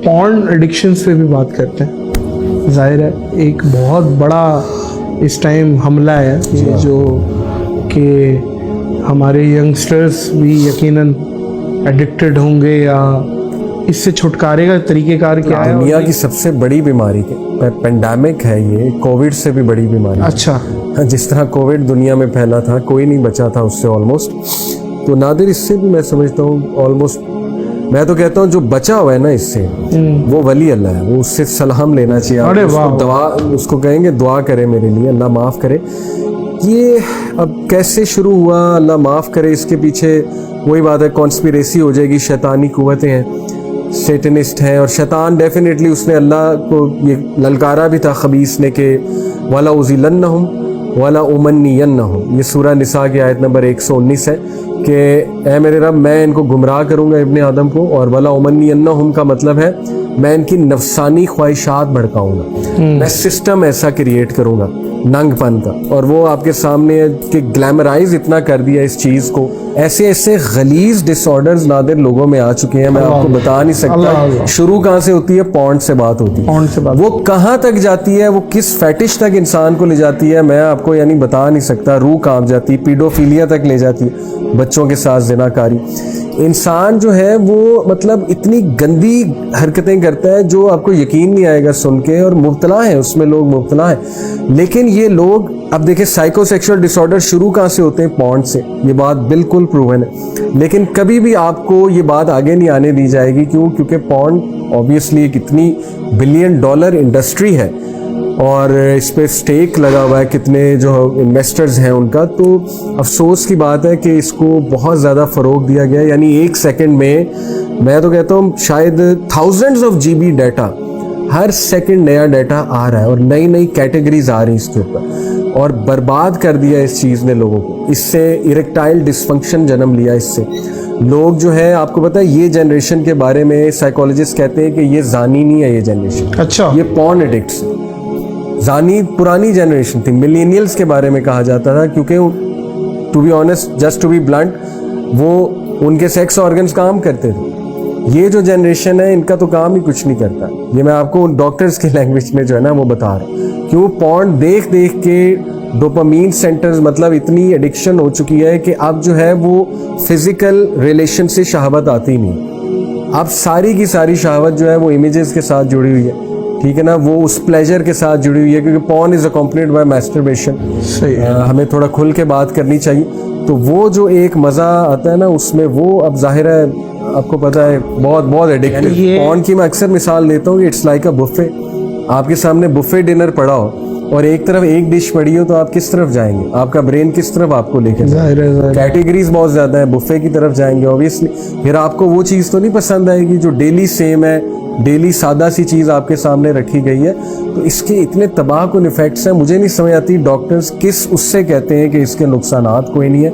پورن addictions پہ بھی بات کرتے ہیں. ظاہر ہے ایک بہت بڑا اس ٹائم حملہ ہے یہ جو کہ ہمارے ینگسٹرز بھی یقیناً ایڈکٹڈ ہوں گے, یا اس سے چھٹکارے کا طریقہ کار کیا ہے؟ دنیا کی سب سے بڑی بیماری پینڈیمک ہے یہ, کووڈ سے بھی بڑی بیماری. اچھا, جس طرح کووڈ دنیا میں پھیلا تھا کوئی نہیں بچا تھا اس سے آلموسٹ, تو نادر اس سے بھی میں سمجھتا ہوں آلموسٹ, میں تو کہتا ہوں جو بچا ہوا ہے نا اس سے وہ ولی اللہ ہے, وہ اس سے سلام لینا چاہیے, دعا اس کو کہیں گے دعا کرے میرے لیے, اللہ معاف کرے. یہ اب کیسے شروع ہوا اللہ معاف کرے, اس کے پیچھے وہی بات ہے کانسپیریسی ہو جائے گی, شیطانی قوتیں ہیں, سیٹنسٹ ہیں, اور شیطان ڈیفینیٹلی اس نے اللہ کو یہ للکارا بھی تھا خبیث نے کہ وَلَا أُضِلَّنَّهُمْ وَلَا أُمَنِّيَنَّهُمْ, یہ سورہ نساء کی آیت نمبر 119 ہے کہ اے میرے رب میں ان کو گمراہ کروں گا ابن آدم کو, اور وَلَا أُمَنِّيَنَّهُمْ کا مطلب ہے میں ان کی نفسانی خواہشات بھڑکاؤں گا, میں سسٹم ایسا کریٹ کروں گا ننگ پن کا, اور وہ آپ کے سامنے ہے کہ گلیمرائز اتنا کر دیا اس چیز کو, ایسے ایسے غلیظ ڈس آرڈرز نادر لوگوں میں آ چکے ہیں, میں آپ کو بتا نہیں سکتا. شروع کہاں سے ہوتی ہے؟ پورن سے بات ہوتی ہے, وہ کہاں تک جاتی ہے, وہ کس فیٹش تک انسان کو لے جاتی ہے میں آپ کو یعنی بتا نہیں سکتا. روح کانپ جاتی, پیڈوفیلیا تک لے جاتی ہے, بچوں کے ساتھ زنا کاری. انسان جو ہے وہ مطلب اتنی گندی حرکتیں کرتا ہے جو آپ کو یقین نہیں آئے گا سن کے, اور مبتلا ہیں اس میں, لوگ مبتلا ہیں. لیکن یہ لوگ اب دیکھیں سائیکو سیکشل ڈس آرڈر شروع کہاں سے ہوتے ہیں؟ پورن سے, یہ بات بالکل پروون ہے. لیکن کبھی بھی آپ کو یہ بات آگے نہیں آنے دی جائے گی, کیونکہ پورن آبویسلی ایک اتنی $1 بلین انڈسٹری ہے, اور اس پہ سٹیک لگا ہوا ہے کتنے جو انویسٹرز ہیں ان کا. تو افسوس کی بات ہے کہ اس کو بہت زیادہ فروغ دیا گیا, یعنی ایک سیکنڈ میں تو کہتا ہوں شاید thousands of GB data, Hare second نیا ڈیٹا آ رہا ہے, اور نئی نئی کیٹیگریز آ رہی ہیں اس کے اوپر, اور برباد کر دیا اس چیز نے لوگوں کو. اس سے اریکٹائل ڈسفنکشن جنم لیا اس سے. لوگ جو ہے آپ کو پتہ ہے یہ جنریشن کے بارے میں سائیکالوجسٹ کہتے ہیں کہ یہ زانی نہیں ہے یہ جنریشن, اچھا یہ پورن ایڈکٹس. زانی پرانی جنریشن تھی, ملینیلز کے بارے میں کہا جاتا تھا, کیونکہ to be honest just to be blunt وہ ان کے سیکس آرگنز کام کرتے تھے. یہ جو جنریشن ہے ان کا تو کام ہی کچھ نہیں کرتا. یہ میں آپ کو ڈاکٹرز کی لینگویج میں جو ہے نا وہ بتا رہا ہوں, کیوں پورن دیکھ دیکھ کے ڈوپامین سینٹرز مطلب اتنی ایڈکشن ہو چکی ہے کہ اب جو ہے وہ فزیکل ریلیشن سے شہوت آتی نہیں. اب ساری کی ساری شہوت جو ہے وہ امیجز کے ساتھ جڑی ہوئی ہے, ٹھیک ہے نا, وہ اس پلیجر کے ساتھ جڑی ہوئی ہے, کیونکہ پورن از اکمپلیڈ بائی میسٹربیشن. ہمیں تھوڑا کھل کے بات کرنی چاہیے. تو وہ جو ایک مزہ آتا ہے نا اس میں, وہ اب ظاہر ہے آپ کو پتہ ہے بہت ایڈکٹیو. پورن کی میں اکثر مثال دیتا ہوں کہ اٹس لائک اے بفے. آپ کے سامنے بفے ڈنر پڑا ہو اور ایک طرف ایک ڈش پڑی ہو, تو آپ کس طرف جائیں گے؟ آپ کا برین کس طرف آپ کو لے کے جائے گا؟ کیٹیگریز بہت زیادہ ہیں, بفے کی طرف جائیں گے اوبیسلی. پھر آپ کو وہ چیز تو نہیں پسند آئے گی جو ڈیلی سیم ہے, ڈیلی سادہ سی چیز آپ کے سامنے رکھی گئی ہے. تو اس کے اتنے تباہ کن ایفیکٹس ہیں, مجھے نہیں سمجھ آتی ڈاکٹرز کس اس سے کہتے ہیں کہ اس کے نقصانات کوئی نہیں ہے.